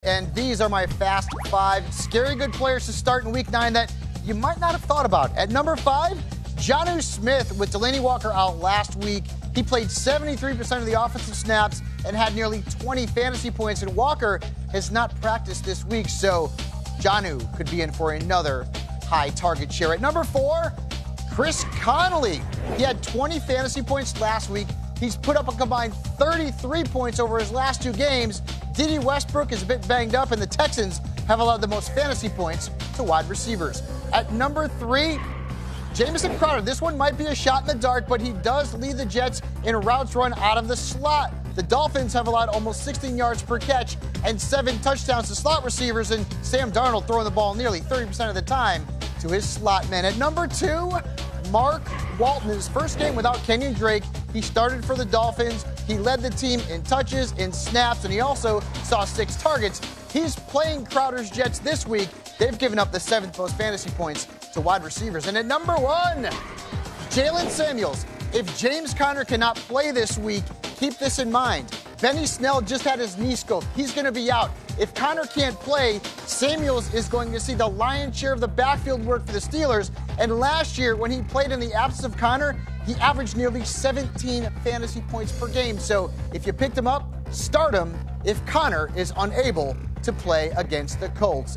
And these are my fast 5 scary good players to start in Week 9 that you might not have thought about. At number 5, Jonnu Smith. With Delanie Walker out last week, he played 73% of the offensive snaps and had nearly 20 fantasy points. And Walker has not practiced this week, so Jonnu could be in for another high target share. At number 4, Chris Connolly. He had 20 fantasy points last week. He's put up a combined 33 points over his last 2 games. Dede Westbrook is a bit banged up, and the Texans have allowed the most fantasy points to wide receivers. At number 3, Jameson Crowder. This one might be a shot in the dark, but he does lead the Jets in routes run out of the slot. The Dolphins have allowed almost 16 yards per catch and 7 touchdowns to slot receivers, and Sam Darnold throwing the ball nearly 30% of the time to his slot men. At number 2, Mark Walton. His first game without Kenyon Drake, he started for the Dolphins. He led the team in touches, in snaps, and he also saw 6 targets. He's playing Crowder's Jets this week. They've given up the 7th most fantasy points to wide receivers. And at number 1, Jalen Samuels. If James Conner cannot play this week, keep this in mind. Benny Snell just had his knee scoped. He's going to be out. If Conner can't play, Samuels is going to see the lion's share of the backfield work for the Steelers. And last year, when he played in the absence of Conner, he averaged nearly 17 fantasy points per game. So if you picked him up, start him if Conner is unable to play against the Colts.